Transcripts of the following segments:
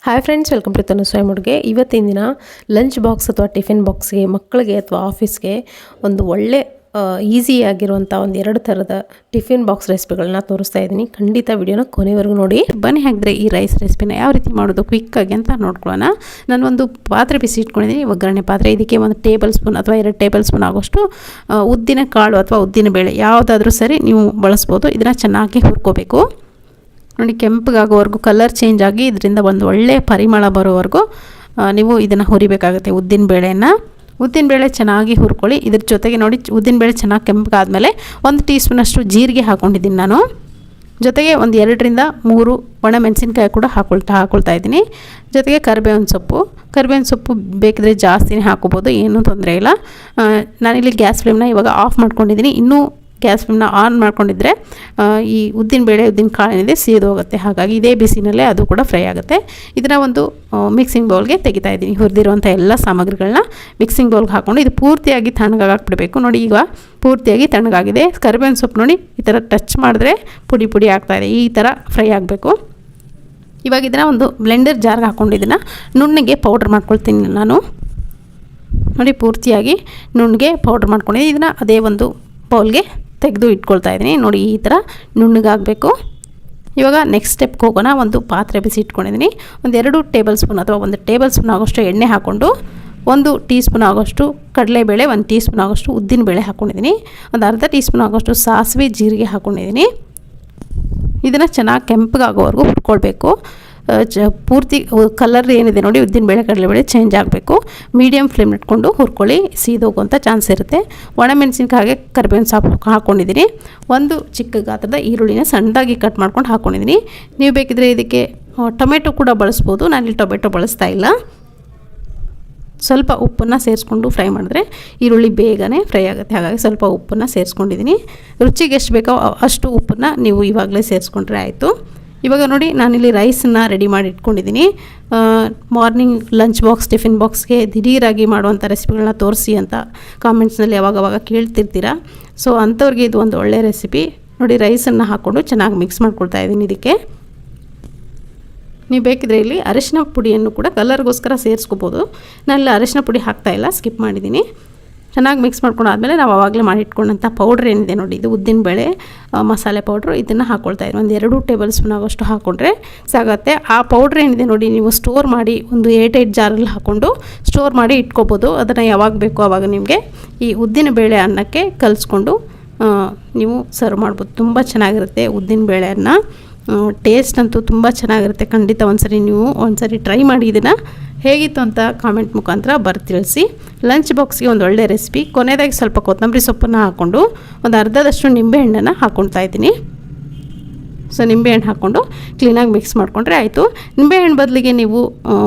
Hi friends, welcome to ತನು ಸ್ವಯಂ ಅಡುಗೆ. ಇವತ್ತಿನ ದಿನ ಲಂಚ್ ಬಾಕ್ಸ್ ಅಥವಾ ಟಿಫಿನ್ ಬಾಕ್ಸ್ಗೆ ಮಕ್ಕಳಿಗೆ ಅಥವಾ ಆಫೀಸ್ಗೆ ಒಂದು ಒಳ್ಳೆ ಈಸಿಯಾಗಿರುವಂಥ ಒಂದು 2 ಥರದ ಟಿಫಿನ್ ಬಾಕ್ಸ್ ರೆಸಿಪಿಗಳನ್ನ ತೋರಿಸ್ತಾ ಇದ್ದೀನಿ. ಖಂಡಿತ ವಿಡಿಯೋನ ಕೊನೆವರೆಗೂ ನೋಡಿ. ಬನ್ನಿ ಹಾಗಿದ್ರೆ ಈ ರೈಸ್ ರೆಸಿಪಿನ ಯಾವ ರೀತಿ ಮಾಡೋದು ಕ್ವಿಕ್ಕಾಗಿ ಅಂತ ನೋಡ್ಕೊಳ್ಳೋಣ. ನಾನು ಒಂದು ಪಾತ್ರೆ ಬಿಸಿ ಇಟ್ಕೊಂಡಿದ್ದೀನಿ, ಒಗ್ಗರಣೆ ಪಾತ್ರೆ. ಇದಕ್ಕೆ 1 ಟೇಬಲ್ ಸ್ಪೂನ್ ಅಥವಾ 2 ಟೇಬಲ್ ಸ್ಪೂನ್ ಆಗೋಷ್ಟು ಉದ್ದಿನ ಕಾಳು ಅಥವಾ ಉದ್ದಿನ ಬೇಳೆ ಯಾವುದಾದ್ರೂ ಸರಿ ನೀವು ಬಳಸ್ಬೋದು. ಇದನ್ನು ಚೆನ್ನಾಗಿ ಹುರ್ಕೋಬೇಕು. ನೋಡಿ, ಕೆಂಪಗಾಗೋವರೆಗೂ ಕಲರ್ ಚೇಂಜ್ ಆಗಿ ಇದರಿಂದ ಒಂದು ಒಳ್ಳೆಯ ಪರಿಮಳ ಬರೋವರೆಗೂ ನೀವು ಇದನ್ನು ಹುರಿಬೇಕಾಗುತ್ತೆ. ಉದ್ದಿನಬೇಳೆ ಚೆನ್ನಾಗಿ ಹುರ್ಕೊಳ್ಳಿ. ಇದ್ರ ಜೊತೆಗೆ ನೋಡಿ, ಉದ್ದಿನಬೇಳೆ ಚೆನ್ನಾಗಿ ಕೆಂಪಗಾದ್ಮೇಲೆ 1 ಟೀ ಸ್ಪೂನಷ್ಟು ಜೀರಿಗೆ ಹಾಕ್ಕೊಂಡಿದ್ದೀನಿ ನಾನು. ಜೊತೆಗೆ ಒಂದು 2 ರಿಂದ 3 ಒಣಮೆಣಸಿನ್ಕಾಯಿ ಕೂಡ ಹಾಕ್ಕೊಳ್ತಾ ಇದ್ದೀನಿ. ಜೊತೆಗೆ ಕರಿಬೇವಿನ ಸೊಪ್ಪು ಬೇಕಿದ್ರೆ ಜಾಸ್ತಿನೇ ಹಾಕೋಬೋದು, ಏನೂ ತೊಂದರೆ ಇಲ್ಲ. ನಾನಿಲ್ಲಿ ಗ್ಯಾಸ್ ಫ್ಲೇಮ್ನ ಇವಾಗ ಆಫ್ ಮಾಡ್ಕೊಂಡಿದ್ದೀನಿ. ಇನ್ನೂ ಗ್ಯಾಸ್ ಫ್ಲೇಮ್ನ ಆನ್ ಮಾಡ್ಕೊಂಡಿದ್ರೆ ಈ ಉದ್ದಿನ ಕಾಳು ಏನಿದೆ ಹೋಗುತ್ತೆ. ಹಾಗಾಗಿ ಇದೇ ಬಿಸಿನಲ್ಲೇ ಅದು ಕೂಡ ಫ್ರೈ ಆಗುತ್ತೆ. ಇದನ್ನು ಒಂದು ಮಿಕ್ಸಿಂಗ್ ಬೌಲ್ಗೆ ತೆಗಿತಾ ಇದ್ದೀನಿ. ಹುರಿದಿರುವಂಥ ಎಲ್ಲ ಸಾಮಗ್ರಿಗಳನ್ನ ಮಿಕ್ಸಿಂಗ್ ಬೌಲ್ಗೆ ಹಾಕ್ಕೊಂಡು ಇದು ಪೂರ್ತಿಯಾಗಿ ತಣ್ಣಗಾಕ್ಬಿಡಬೇಕು. ನೋಡಿ, ಈಗ ಪೂರ್ತಿಯಾಗಿ ತಣ್ಣಗಾಗಿದೆ. ಕರಿಬೇವಿನ ಸೊಪ್ಪು ನೋಡಿ ಈ ಥರ ಟಚ್ ಮಾಡಿದ್ರೆ ಪುಡಿ ಆಗ್ತಾಯಿದೆ. ಈ ಥರ ಫ್ರೈ ಆಗಬೇಕು. ಇವಾಗ ಇದನ್ನು ಒಂದು ಬ್ಲೆಂಡರ್ ಜಾರ್ಗೆ ಹಾಕ್ಕೊಂಡು ಇದನ್ನು ನುಣ್ಣಗೆ ಪೌಡ್ರ್ ಮಾಡ್ಕೊಳ್ತೀನಿ ನಾನು. ನೋಡಿ, ಪೂರ್ತಿಯಾಗಿ ನುಣ್ಣಗೆ ಪೌಡ್ರ್ ಮಾಡ್ಕೊಂಡಿದ್ದೀನಿ. ಇದನ್ನು ಅದೇ ಒಂದು ಬೌಲ್ಗೆ ತೆಗೆದು ಇಟ್ಕೊಳ್ತಾ ಇದ್ದೀನಿ. ನೋಡಿ, ಈ ಥರ ನುಣ್ಣಗಾಗಬೇಕು. ಇವಾಗ ನೆಕ್ಸ್ಟ್ ಸ್ಟೆಪ್ಗೆ ಹೋಗೋಣ. ಒಂದು ಪಾತ್ರೆ ಬಿಸಿ ಇಟ್ಕೊಂಡಿದ್ದೀನಿ. 2 ಟೇಬಲ್ ಸ್ಪೂನ್ ಅಥವಾ 1 ಟೇಬಲ್ ಸ್ಪೂನ್ ಆಗೋಷ್ಟು ಎಣ್ಣೆ ಹಾಕ್ಕೊಂಡು 1 ಟೀ ಸ್ಪೂನ್ ಆಗೋಷ್ಟು ಕಡಲೆಬೇಳೆ, 1 ಟೀ ಸ್ಪೂನ್ ಆಗೋಷ್ಟು ಉದ್ದಿನಬೇಳೆ ಹಾಕ್ಕೊಂಡಿದ್ದೀನಿ. ಒಂದು ಅರ್ಧ ಟೀ ಸ್ಪೂನ್ ಆಗೋಷ್ಟು ಸಾಸಿವೆ ಜೀರಿಗೆ ಹಾಕ್ಕೊಂಡಿದ್ದೀನಿ. ಇದನ್ನು ಚೆನ್ನಾಗಿ ಕೆಂಪಗಾಗೋವರೆಗೂ ಹುರ್ಕೊಳ್ಬೇಕು. ಪೂರ್ತಿ ಕಲರ್ ಏನಿದೆ ನೋಡಿ, ಉದ್ದಿನಬೇಳೆ ಕಡಲೆಬೇಳೆ ಚೇಂಜ್ ಆಗಬೇಕು. ಮೀಡಿಯಮ್ ಫ್ಲೇಮ್ ಇಟ್ಕೊಂಡು ಹುರ್ಕೊಳ್ಳಿ, ಸೀದೋಗುವಂಥ ಚಾನ್ಸ್ ಇರುತ್ತೆ. ಒಣಮೆಣಸಿನ್ಕಾಯಿಗೆ ಕರಿಬೇವಿನ ಸೊಪ್ಪು ಹಾಕ್ಕೊಂಡಿದ್ದೀನಿ. 1 ಚಿಕ್ಕ ಗಾತ್ರದ ಈರುಳ್ಳಿನ ಸಣ್ಣದಾಗಿ ಕಟ್ ಮಾಡ್ಕೊಂಡು ಹಾಕ್ಕೊಂಡಿದ್ದೀನಿ. ನೀವು ಬೇಕಿದ್ರೆ ಇದಕ್ಕೆ ಟೊಮೆಟೊ ಕೂಡ ಬಳಸ್ಬೋದು. ನಾನಿಲ್ಲಿ ಟೊಮೆಟೊ ಬಳಸ್ತಾ ಇಲ್ಲ. ಸ್ವಲ್ಪ ಉಪ್ಪನ್ನು ಸೇರಿಸ್ಕೊಂಡು ಫ್ರೈ ಮಾಡಿದ್ರೆ ಈರುಳ್ಳಿ ಬೇಗನೆ ಫ್ರೈ ಆಗುತ್ತೆ. ಹಾಗಾಗಿ ಸ್ವಲ್ಪ ಉಪ್ಪನ್ನು ಸೇರಿಸ್ಕೊಂಡಿದ್ದೀನಿ. ರುಚಿಗೆ ಎಷ್ಟು ಬೇಕೋ ಅಷ್ಟು ಉಪ್ಪನ್ನು ನೀವು ಇವಾಗಲೇ ಸೇರಿಸ್ಕೊಂಡ್ರೆ ಆಯಿತು. ಇವಾಗ ನೋಡಿ, ನಾನಿಲ್ಲಿ ರೈಸನ್ನು ರೆಡಿ ಮಾಡಿ ಇಟ್ಕೊಂಡಿದ್ದೀನಿ. ಮಾರ್ನಿಂಗ್ ಲಂಚ್ ಬಾಕ್ಸ್, ಟಿಫಿನ್ ಬಾಕ್ಸ್ಗೆ ದಿಢೀರಾಗಿ ಮಾಡುವಂಥ ರೆಸಿಪಿಗಳನ್ನ ತೋರಿಸಿ ಅಂತ ಕಾಮೆಂಟ್ಸ್ನಲ್ಲಿ ಯಾವಾಗವಾಗ ಕೇಳ್ತಿರ್ತೀರ. ಸೊ ಅಂಥವ್ರಿಗೆ ಇದು ಒಂದು ಒಳ್ಳೆಯ ರೆಸಿಪಿ. ನೋಡಿ, ರೈಸನ್ನು ಹಾಕ್ಕೊಂಡು ಚೆನ್ನಾಗಿ ಮಿಕ್ಸ್ ಮಾಡ್ಕೊಳ್ತಾ ಇದ್ದೀನಿ. ಇದಕ್ಕೆ ನೀವು ಬೇಕಿದ್ರೆ ಇಲ್ಲಿ ಅರಿಶಿನ ಪುಡಿಯನ್ನು ಕೂಡ ಕಲರ್ಗೋಸ್ಕರ ಸೇರಿಸ್ಕೋಬೋದು. ನಾನಿಲ್ಲಿ ಅರಿಶಿನ ಪುಡಿ ಹಾಕ್ತಾಯಿಲ್ಲ, ಸ್ಕಿಪ್ ಮಾಡಿದ್ದೀನಿ. ಚೆನ್ನಾಗಿ ಮಿಕ್ಸ್ ಮಾಡ್ಕೊಂಡು ಆದಮೇಲೆ ನಾವು ಆವಾಗಲೇ ಮಾಡಿಟ್ಕೊಂಡಂಥ ಪೌಡ್ರ್ ಏನಿದೆ ನೋಡಿ, ಇದು ಉದ್ದಿನಬೇಳೆ ಮಸಾಲೆ ಪೌಡ್ರು, ಇದನ್ನು ಹಾಕ್ಕೊಳ್ತಾ ಇದ್ದೀನಿ. ಒಂದು 2 ಟೇಬಲ್ ಸ್ಪೂನ್ ಆಗೋಷ್ಟು ಹಾಕ್ಕೊಂಡ್ರೆ ಸಾಗುತ್ತೆ. ಆ ಪೌಡ್ರ್ ಏನಿದೆ ನೋಡಿ, ನೀವು ಸ್ಟೋರ್ ಮಾಡಿ ಒಂದು 8 ಜಾರಲ್ಲಿ ಹಾಕ್ಕೊಂಡು ಸ್ಟೋರ್ ಮಾಡಿ ಇಟ್ಕೋಬೋದು. ಅದನ್ನು ಯಾವಾಗ ಬೇಕೋ ಆವಾಗ ನಿಮಗೆ ಈ ಉದ್ದಿನಬೇಳೆ ಅನ್ನಕ್ಕೆ ಕಲಿಸ್ಕೊಂಡು ನೀವು ಸರ್ವ್ ಮಾಡ್ಬೋದು. ತುಂಬ ಚೆನ್ನಾಗಿರುತ್ತೆ ಉದ್ದಿನಬೇಳೆ ಅನ್ನ. ಟೇಸ್ಟ್ ಅಂತೂ ತುಂಬ ಚೆನ್ನಾಗಿರುತ್ತೆ. ಖಂಡಿತ ಒಂದ್ಸರಿ ಟ್ರೈ ಮಾಡಿ. ಇದನ್ನು ಹೇಗಿತ್ತು ಅಂತ ಕಾಮೆಂಟ್ ಮುಖಾಂತರ ತಿಳಿಸಿ. ಲಂಚ್ ಬಾಕ್ಸ್ಗೆ ಒಂದು ಒಳ್ಳೆ ರೆಸಿಪಿ. ಕೊನೆಯದಾಗಿ ಸ್ವಲ್ಪ ಕೊತ್ತಂಬರಿ ಸೊಪ್ಪನ್ನು ಹಾಕ್ಕೊಂಡು ಒಂದು ಅರ್ಧದಷ್ಟು ನಿಂಬೆಹಣ್ಣನ್ನು ಹಾಕ್ಕೊಳ್ತಾ ಇದ್ದೀನಿ. ಸೊ ನಿಂಬೆಹಣ್ಣು ಹಾಕ್ಕೊಂಡು ಕ್ಲೀನಾಗಿ ಮಿಕ್ಸ್ ಮಾಡಿಕೊಂಡ್ರೆ ಆಯಿತು. ನಿಂಬೆಹಣ್ಣು ಬದಲಿಗೆ ನೀವು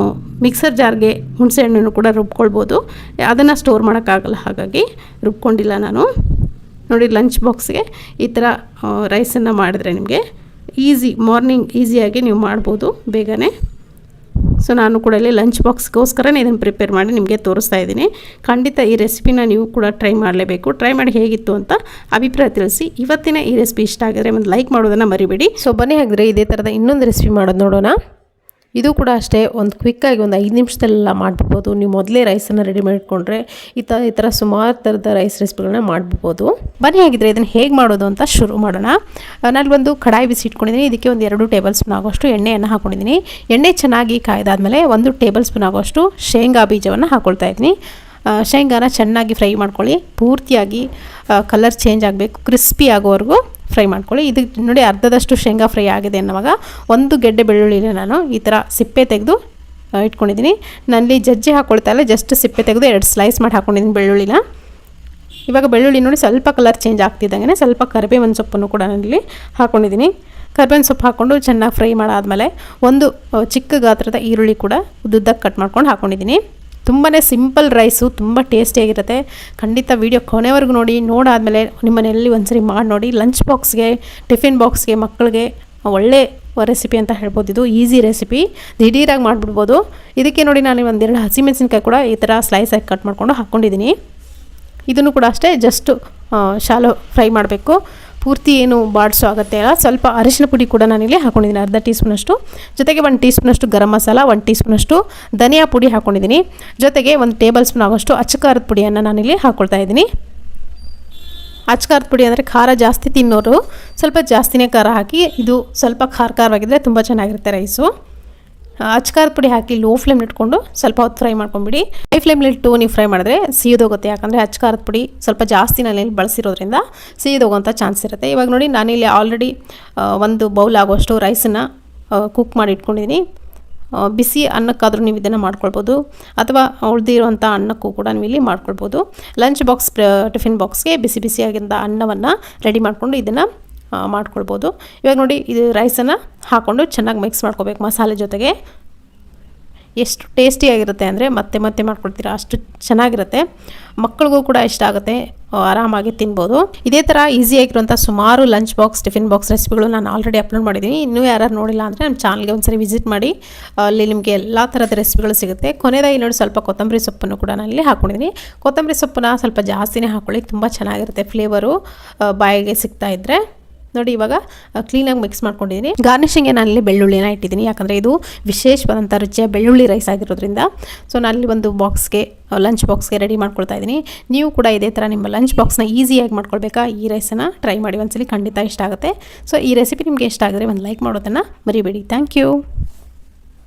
ಮಿಕ್ಸರ್ ಜಾರ್ಗೆ ಹುಣಸೆಹಣ್ಣನ್ನು ಕೂಡ ರುಬ್ಕೊಳ್ಬೋದು. ಅದನ್ನು ಸ್ಟೋರ್ ಮಾಡೋಕ್ಕಾಗಲ್ಲ, ಹಾಗಾಗಿ ರುಬ್ಕೊಂಡಿಲ್ಲ ನಾನು. ನೋಡಿ, ಲಂಚ್ ಬಾಕ್ಸ್ಗೆ ಈ ಥರ ರೈಸನ್ನು ಮಾಡಿದ್ರೆ ನಿಮಗೆ ಮಾರ್ನಿಂಗ್ ಈಸಿಯಾಗಿ ನೀವು ಮಾಡ್ಬೋದು ಬೇಗನೆ. ಸೊ ನಾನು ಕೂಡ ಇಲ್ಲಿ ಲಂಚ್ ಬಾಕ್ಸ್ಗೋಸ್ಕರನೇ ಇದನ್ನು ಪ್ರಿಪೇರ್ ಮಾಡಿ ನಿಮಗೆ ತೋರಿಸ್ತಾ ಇದ್ದೀನಿ. ಖಂಡಿತ ಈ ರೆಸಿಪಿನ ನೀವು ಕೂಡ ಟ್ರೈ ಮಾಡಲೇಬೇಕು. ಟ್ರೈ ಮಾಡಿ ಹೇಗಿತ್ತು ಅಂತ ಅಭಿಪ್ರಾಯ ತಿಳಿಸಿ. ಇವತ್ತಿನ ಈ ರೆಸಿಪಿ ಇಷ್ಟ ಆಗಿದ್ರೆ ಒಂದು ಲೈಕ್ ಮಾಡೋದನ್ನು ಮರಿಬೇಡಿ. ಸೊ ಬನ್ನಿ ಹಾಗಿದ್ರೆ ಇದೇ ಥರದ ಇನ್ನೊಂದು ರೆಸಿಪಿ ಮಾಡೋದು ನೋಡೋಣ. ಇದು ಕೂಡ ಅಷ್ಟೇ, ಒಂದು ಕ್ವಿಕ್ಕಾಗಿ ಒಂದು 5 ನಿಮಿಷದಲ್ಲೆಲ್ಲ ಮಾಡ್ಬಿಡ್ಬೋದು. ನೀವು ಮೊದಲೇ ರೈಸನ್ನು ರೆಡಿ ಮಾಡಿಟ್ಕೊಂಡ್ರೆ ಈ ಥರ ಸುಮಾರು ಥರದ ರೈಸ್ ರೆಸಿಪಿಗಳನ್ನ ಮಾಡ್ಬಿಡ್ಬೋದು. ಬನ್ನಿ ಹಾಗಿದ್ರೆ ಇದನ್ನು ಹೇಗೆ ಮಾಡೋದು ಅಂತ ಶುರು ಮಾಡೋಣ. ನಾನು ಒಂದು ಕಡಾಯಿ ಬಿಸಿ ಇಟ್ಕೊಂಡಿದ್ದೀನಿ. ಇದಕ್ಕೆ ಒಂದು 2 ಟೇಬಲ್ ಸ್ಪೂನ್ ಆಗೋಷ್ಟು ಎಣ್ಣೆಯನ್ನು ಹಾಕ್ಕೊಂಡಿದ್ದೀನಿ. ಎಣ್ಣೆ ಚೆನ್ನಾಗಿ ಕಾಯ್ದಾದ್ಮೇಲೆ 1 ಟೇಬಲ್ ಸ್ಪೂನ್ ಆಗೋಷ್ಟು ಶೇಂಗಾ ಬೀಜವನ್ನು ಹಾಕ್ಕೊಳ್ತಾ ಇದ್ದೀನಿ. ಶೇಂಗಾನ ಚೆನ್ನಾಗಿ ಫ್ರೈ ಮಾಡ್ಕೊಳ್ಳಿ. ಪೂರ್ತಿಯಾಗಿ ಕಲರ್ ಚೇಂಜ್ ಆಗಬೇಕು, ಕ್ರಿಸ್ಪಿ ಆಗೋವರೆಗೂ ಫ್ರೈ ಮಾಡ್ಕೊಳ್ಳಿ. ಇದು ನೋಡಿ, ಅರ್ಧದಷ್ಟು ಶೇಂಗಾ ಫ್ರೈ ಆಗಿದೆ ಅನ್ನೋವಾಗ 1 ಗೆಡ್ಡೆ ಬೆಳ್ಳುಳ್ಳಿನ ನಾನು ಈ ಥರ ಸಿಪ್ಪೆ ತೆಗೆದು ಇಟ್ಕೊಂಡಿದ್ದೀನಿ. ನಾನಲ್ಲಿ ಜಜ್ಜಿ ಹಾಕ್ಕೊಳ್ತಾ ಇಲ್ಲ, ಜಸ್ಟ್ ಸಿಪ್ಪೆ ತೆಗೆದು 2 ಸ್ಲೈಸ್ ಮಾಡಿ ಹಾಕ್ಕೊಂಡಿದ್ದೀನಿ ಬೆಳ್ಳುಳ್ಳಿನ. ಇವಾಗ ಬೆಳ್ಳುಳ್ಳಿ ನೋಡಿ ಸ್ವಲ್ಪ ಕಲರ್ ಚೇಂಜ್ ಆಗ್ತಿದ್ದಂಗೆ ಸ್ವಲ್ಪ ಕರಿಬೇವಿನ ಸೊಪ್ಪನ್ನು ಕೂಡ ನಾನಲ್ಲಿ ಹಾಕ್ಕೊಂಡಿದ್ದೀನಿ. ಕರಿಬೇವಿನ ಸೊಪ್ಪು ಹಾಕ್ಕೊಂಡು ಚೆನ್ನಾಗಿ ಫ್ರೈ ಮಾಡಾದಮೇಲೆ 1 ಚಿಕ್ಕ ಗಾತ್ರದ ಈರುಳ್ಳಿ ಕೂಡ ಉದ್ದುದ್ದಕ್ಕೆ ಕಟ್ ಮಾಡ್ಕೊಂಡು ಹಾಕ್ಕೊಂಡಿದ್ದೀನಿ. ತುಂಬಾ ಸಿಂಪಲ್ ರೈಸು, ತುಂಬ ಟೇಸ್ಟಿಯಾಗಿರುತ್ತೆ. ಖಂಡಿತ ವೀಡಿಯೋ ಕೊನೆವರೆಗೂ ನೋಡಿ. ನೋಡಾದಮೇಲೆ ನಿಮ್ಮನೆಯಲ್ಲಿ ಒಂದ್ಸರಿ ಮಾಡಿ ನೋಡಿ. ಲಂಚ್ ಬಾಕ್ಸ್ಗೆ, ಟಿಫಿನ್ ಬಾಕ್ಸ್ಗೆ ಮಕ್ಕಳಿಗೆ ಒಳ್ಳೆ ರೆಸಿಪಿ ಅಂತ ಹೇಳ್ಬೋದು. ಇದು ಈಸಿ ರೆಸಿಪಿ, ದಿಢೀರಾಗಿ ಮಾಡಿಬಿಡ್ಬೋದು. ಇದಕ್ಕೆ ನೋಡಿ, ನಾನು 1-2 ಹಸಿಮೆಣಸಿನ್ಕಾಯಿ ಕೂಡ ಈ ಥರ ಸ್ಲೈಸಾಗಿ ಕಟ್ ಮಾಡ್ಕೊಂಡು ಹಾಕ್ಕೊಂಡಿದ್ದೀನಿ. ಇದನ್ನು ಕೂಡ ಅಷ್ಟೇ ಜಸ್ಟ್ ಶಾಲೋ ಫ್ರೈ ಮಾಡಬೇಕು. ಪೂರ್ತಿ ಏನು ಬಾಡಿಸೋ ಅಗತ್ಯ ಇಲ್ಲ. ಸ್ವಲ್ಪ ಅರಿಶಿನ ಪುಡಿ ಕೂಡ ನಾನಿಲ್ಲಿ ಹಾಕೊಂಡಿದ್ದೀನಿ, ಅರ್ಧ ಟೀ ಸ್ಪೂನಷ್ಟು. ಜೊತೆಗೆ 1 ಟೀ ಸ್ಪೂನಷ್ಟು ಗರಂ ಮಸಾಲ, 1 ಟೀ ಸ್ಪೂನಷ್ಟು ಧನಿಯಾ ಪುಡಿ ಹಾಕ್ಕೊಂಡಿದ್ದೀನಿ. ಜೊತೆಗೆ 1 ಟೇಬಲ್ ಸ್ಪೂನ್ ಆಗೋಷ್ಟು ಅಚ್ಚಕಾರದ ಪುಡಿಯನ್ನು ನಾನಿಲ್ಲಿ ಹಾಕ್ಕೊಳ್ತಾ ಇದ್ದೀನಿ. ಅಚ್ಚಕಾರದ ಪುಡಿ ಅಂದರೆ ಖಾರ ಜಾಸ್ತಿ ತಿನ್ನೋರು ಸ್ವಲ್ಪ ಜಾಸ್ತಿನೇ ಖಾರ ಹಾಕಿ, ಇದು ಸ್ವಲ್ಪ ಖಾರವಾಗಿದ್ದರೆ ತುಂಬ ಚೆನ್ನಾಗಿರುತ್ತೆ ರೈಸು. ಅಚ್ಚಕಾರದ ಪುಡಿ ಹಾಕಿ ಲೋ ಫ್ಲೇಮ್ ಇಟ್ಕೊಂಡು ಸ್ವಲ್ಪ ಹೊತ್ತು ಫ್ರೈ ಮಾಡ್ಕೊಂಬಿಡಿ. ಹೈ ಫ್ಲೇಮ್ಲಿಟ್ಟು ನೀವು ಫ್ರೈ ಮಾಡಿದ್ರೆ ಸಿಹಿದೋಗುತ್ತೆ, ಯಾಕಂದರೆ ಅಚ್ಚಕಾರದ ಪುಡಿ ಸ್ವಲ್ಪ ಜಾಸ್ತಿ ನಾನು ಬಳಸಿರೋದ್ರಿಂದ ಸಿಹಿದೋಗೋಂಥ ಚಾನ್ಸ್ ಇರುತ್ತೆ. ಇವಾಗ ನೋಡಿ ನಾನಿಲ್ಲಿ ಆಲ್ರೆಡಿ 1 ಬೌಲ್ ಆಗೋಷ್ಟು ರೈಸನ್ನು ಕುಕ್ ಮಾಡಿ ಇಟ್ಕೊಂಡಿದ್ದೀನಿ. ಬಿಸಿ ಅನ್ನಕ್ಕಾದರೂ ನೀವು ಇದನ್ನು ಮಾಡ್ಕೊಳ್ಬೋದು, ಅಥವಾ ಉಳಿದಿರುವಂಥ ಅನ್ನಕ್ಕೂ ಕೂಡ ನೀವು ಇಲ್ಲಿ ಮಾಡ್ಕೊಳ್ಬೋದು. ಲಂಚ್ ಬಾಕ್ಸ್ ಟಿಫಿನ್ ಬಾಕ್ಸ್ಗೆ ಬಿಸಿ ಬಿಸಿಯಾಗಿದ್ದ ಅನ್ನವನ್ನು ರೆಡಿ ಮಾಡಿಕೊಂಡು ಇದನ್ನು ಮಾಡ್ಕೊಳ್ಬೋದು. ಇವಾಗ ನೋಡಿ ಇದು ರೈಸನ್ನು ಹಾಕ್ಕೊಂಡು ಚೆನ್ನಾಗಿ ಮಿಕ್ಸ್ ಮಾಡ್ಕೋಬೇಕು ಮಸಾಲೆ ಜೊತೆಗೆ. ಎಷ್ಟು ಟೇಸ್ಟಿಯಾಗಿರುತ್ತೆ ಅಂದರೆ ಮತ್ತೆ ಮತ್ತೆ ಮಾಡ್ಕೊಳ್ತೀರಾ, ಅಷ್ಟು ಚೆನ್ನಾಗಿರುತ್ತೆ. ಮಕ್ಕಳಿಗೂ ಕೂಡ ಇಷ್ಟ ಆಗುತ್ತೆ, ಆರಾಮಾಗಿ ತಿನ್ಬೋದು. ಇದೇ ಥರ ಈಸಿಯಾಗಿರುವಂಥ ಸುಮಾರು ಲಂಚ್ ಬಾಕ್ಸ್ ಟಿಫಿನ್ ಬಾಕ್ಸ್ ರೆಸಿಪಿಗಳು ನಾನು ಆಲ್ರೆಡಿ ಅಪ್ಲೋಡ್ ಮಾಡಿದ್ದೀನಿ. ಇನ್ನೂ ಯಾರು ನೋಡಿಲ್ಲ ಅಂದರೆ ನಮ್ಮ ಚಾನಲ್ಗೆ ಒಂದ್ಸರಿ ವಿಸಿಟ್ ಮಾಡಿ, ಅಲ್ಲಿ ನಿಮಗೆ ಎಲ್ಲ ಥರದ ರೆಸಿಪಿಗಳು ಸಿಗುತ್ತೆ. ಕೊನೆಯದಾಗಿ ನೋಡಿ ಸ್ವಲ್ಪ ಕೊತ್ತಂಬರಿ ಸೊಪ್ಪನ್ನು ಕೂಡ ನಾನಿಲ್ಲಿ ಹಾಕ್ಕೊಂಡಿದ್ದೀನಿ. ಕೊತ್ತಂಬರಿ ಸೊಪ್ಪನ್ನ ಸ್ವಲ್ಪ ಜಾಸ್ತಿನೇ ಹಾಕ್ಕೊಳ್ಳಿ, ತುಂಬ ಚೆನ್ನಾಗಿರುತ್ತೆ ಫ್ಲೇವರು ಬಾಯಿಗೆ ಸಿಗ್ತಾ ಇದ್ದರೆ. ನೋಡಿ ಇವಾಗ ಕ್ಲೀನಾಗಿ ಮಿಕ್ಸ್ ಮಾಡ್ಕೊಂಡಿದ್ದೀನಿ. ಗಾರ್ನಿಷಿಂಗ್ಗೆ ನಾನಿಲ್ಲಿ ಬೆಳ್ಳುಳ್ಳಿನ ಇಟ್ಟಿದ್ದೀನಿ, ಯಾಕಂದರೆ ಇದು ವಿಶೇಷವಾದಂಥ ರುಚಿಯ ಬೆಳ್ಳುಳ್ಳಿ ರೈಸ್ ಆಗಿರೋದ್ರಿಂದ. ಸೊ ನಾನಲ್ಲಿ ಒಂದು ಬಾಕ್ಸ್ಗೆ ಲಂಚ್ ಬಾಕ್ಸ್ಗೆ ರೆಡಿ ಮಾಡ್ಕೊಳ್ತಾ ಇದ್ದೀನಿ. ನೀವು ಕೂಡ ಇದೇ ಥರ ನಿಮ್ಮ ಲಂಚ್ ಬಾಕ್ಸ್ನ ಈಸಿಯಾಗಿ ಮಾಡ್ಕೊಳ್ಬೇಕಾ, ಈ ರೈಸನ್ನು ಟ್ರೈ ಮಾಡಿ ಒಂದ್ಸಲಿ, ಖಂಡಿತ ಇಷ್ಟ ಆಗುತ್ತೆ. ಸೊ ಈ ರೆಸಿಪಿ ನಿಮಗೆ ಇಷ್ಟ ಆಗಿದ್ರೆ ಒಂದು ಲೈಕ್ ಮಾಡೋದನ್ನು ಮರಿಬೇಡಿ. Thank you.